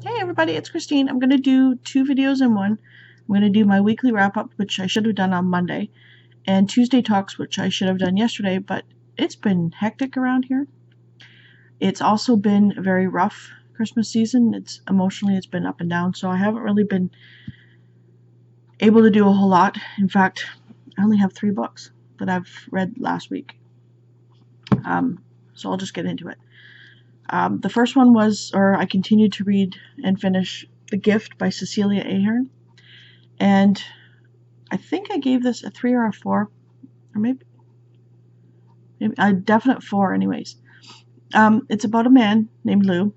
Hey everybody, it's Christine. I'm going to do two videos in one. I'm going to do my weekly wrap-up, which I should have done on Monday, and Tuesday talks, which I should have done yesterday, but it's been hectic around here. It's also been a very rough Christmas season. It's been up and down, so I haven't really been able to do a whole lot. In fact, I only have 3 books that I've read last week. So I'll just get into it. The first one was, I continued to read and finish The Gift by Cecilia Ahern. And I think I gave this a 3 or a 4, or maybe a definite 4 anyways. It's about a man named Lou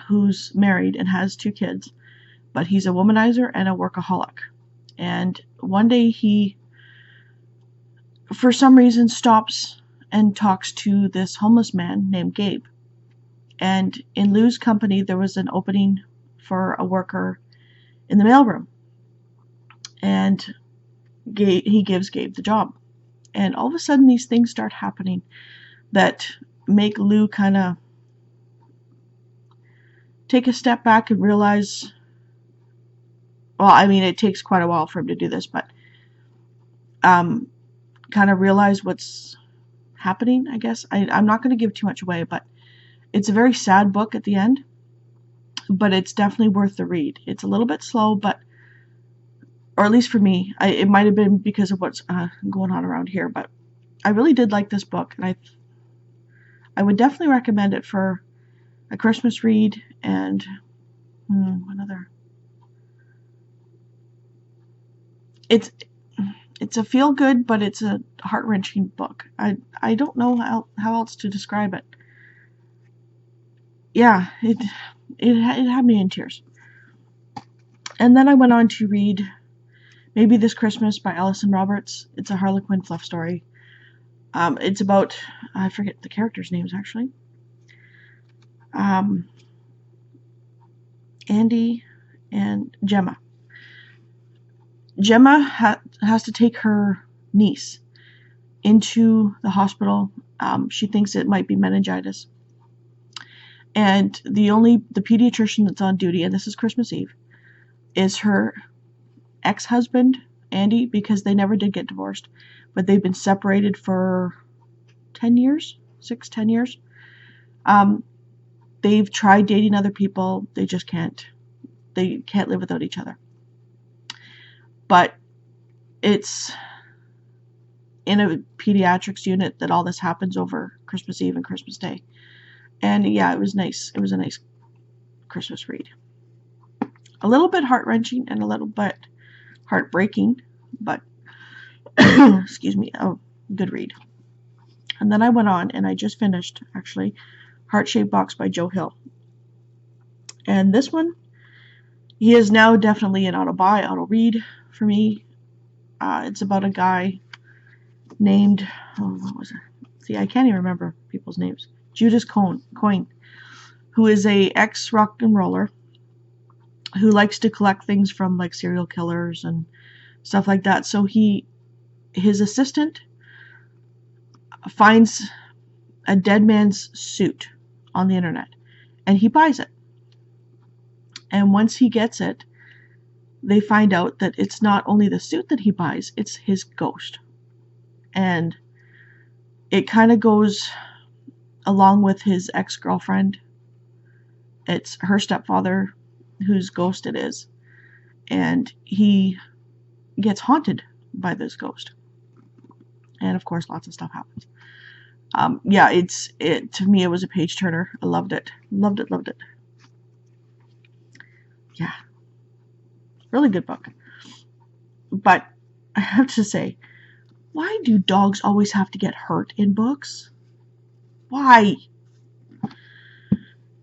who's married and has 2 kids, but he's a womanizer and a workaholic. And one day he, for some reason, stops and talks to this homeless man named Gabe. And in Lou's company, there was an opening for a worker in the mailroom. And he gives Gabe the job. And all of a sudden, these things start happening that make Lou kind of take a step back and realize, well, I mean, it takes quite a while for him to do this, but kind of realize what's happening, I guess. I'm not going to give too much away, but it's a very sad book at the end, but it's definitely worth the read. It's a little bit slow, but, or at least for me, it might have been because of what's going on around here, but I really did like this book, and I would definitely recommend it for a Christmas read, and another. It's a feel-good, but it's a heart-wrenching book. I don't know how else to describe it. Yeah, it had me in tears. And then I went on to read Maybe This Christmas by Alison Roberts. It's a Harlequin fluff story. It's about, I forget the characters' names actually. Andy and Gemma. Gemma has to take her niece into the hospital. She thinks it might be meningitis. And the pediatrician that's on duty, and this is Christmas Eve, is her ex-husband, Andy, because they never did get divorced, but they've been separated for 10 years, 10 years. They've tried dating other people. They just can't. They can't live without each other. But it's in a pediatrics unit that all this happens over Christmas Eve and Christmas Day. And yeah, it was nice. It was a nice Christmas read. A little bit heart-wrenching and a little bit heartbreaking, but excuse me, a good read. And then I went on and I just finished, actually, Heart-Shaped Box by Joe Hill. And this one, he is now definitely an auto read for me. It's about a guy named, what was it? See, I can't even remember people's names. Judas Coyne, who is a ex-rock and roller who likes to collect things from like serial killers and stuff like that. So his assistant finds a dead man's suit on the internet and he buys it. And once he gets it, they find out that it's not only the suit that he buys, it's his ghost. And it kind of goes along with his ex-girlfriend. It's her stepfather whose ghost it is, and he gets haunted by this ghost, and of course lots of stuff happens. Yeah, to me it was a page turner. I loved it. Yeah, really good book. But I have to say, why do dogs always have to get hurt in books? Why?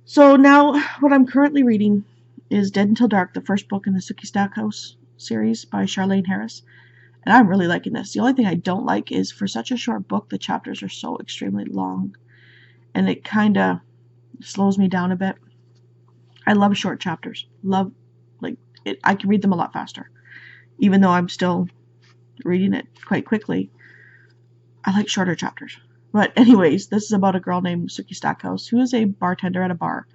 So now what I'm currently reading is Dead Until Dark, the first book in the Sookie Stackhouse series by Charlaine Harris. And I'm really liking this. The only thing I don't like is for such a short book, the chapters are so extremely long. And it kind of slows me down a bit. I love short chapters. I can read them a lot faster. Even though I'm still reading it quite quickly, I like shorter chapters. But anyways, this is about a girl named Sookie Stackhouse who is a bartender at a bar.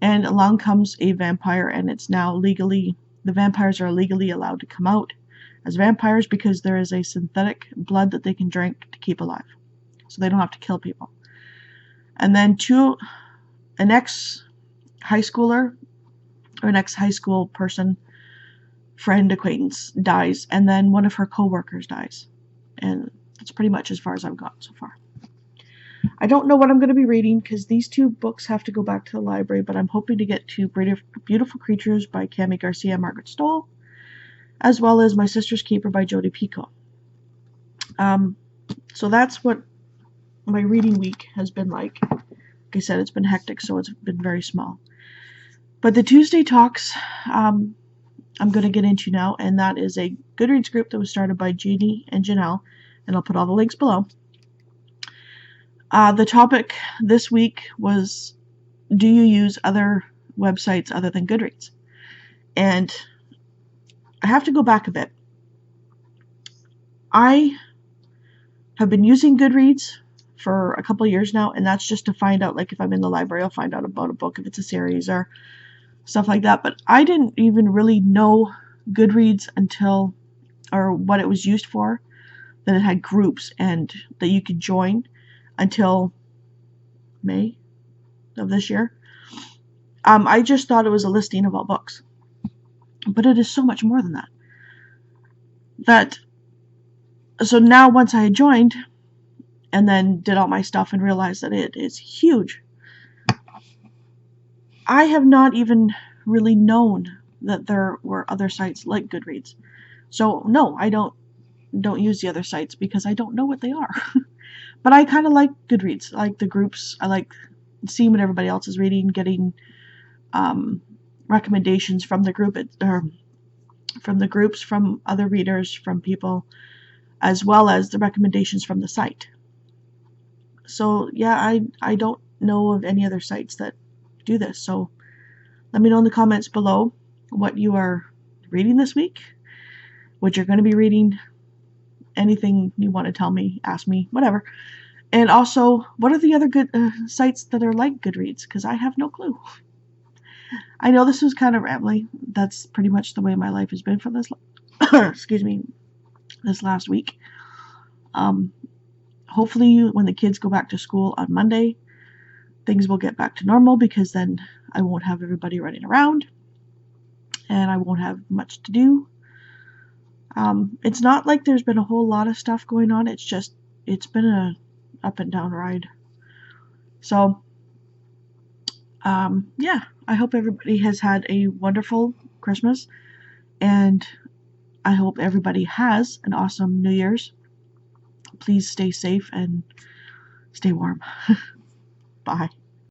And along comes a vampire, and it's now legally, the vampires are legally allowed to come out as vampires because there is a synthetic blood that they can drink to keep alive. So they don't have to kill people. And then an ex-high schooler or an ex-high school person, friend, acquaintance dies, and then one of her co-workers dies. And that's pretty much as far as I've gotten so far. I don't know what I'm going to be reading because these 2 books have to go back to the library, but I'm hoping to get to Beautiful Creatures by Cami Garcia and Margaret Stoll, as well as My Sister's Keeper by Jodi Picoult. So that's what my reading week has been like. Like I said, it's been hectic, so it's been very small. But the Tuesday talks I'm going to get into now, and that is a Goodreads group that was started by Jeannie and Janelle, and I'll put all the links below. The topic this week was, do you use other websites other than Goodreads? And I have to go back a bit. I have been using Goodreads for a couple years now, and that's just to find out, like if I'm in the library, I'll find out about a book, if it's a series or stuff like that. But I didn't even really know Goodreads or what it was used for, that it had groups and that you could join, until May of this year. I just thought it was a listing of all books. But it is so much more than that. So now once I had joined and then did all my stuff and realized that it is huge, I have not even really known that there were other sites like Goodreads. So no, I don't use the other sites because I don't know what they are. But I kind of like Goodreads. I like the groups. I like seeing what everybody else is reading, getting recommendations from the group, or from the groups, from other readers, from people, as well as the recommendations from the site. So yeah, I don't know of any other sites that do this. So let me know in the comments below what you are reading this week, what you're going to be reading, anything you want to tell me, ask me, whatever. And also, what are the other good sites that are like Goodreads? Because I have no clue. I know this was kind of rambling. That's pretty much the way my life has been for this, excuse me, this last week. Hopefully, when the kids go back to school on Monday, things will get back to normal, because then I won't have everybody running around, and I won't have much to do. It's not like there's been a whole lot of stuff going on. It's just, it's been a up and down ride. So, yeah, I hope everybody has had a wonderful Christmas, and I hope everybody has an awesome New Year's. Please stay safe and stay warm. Bye.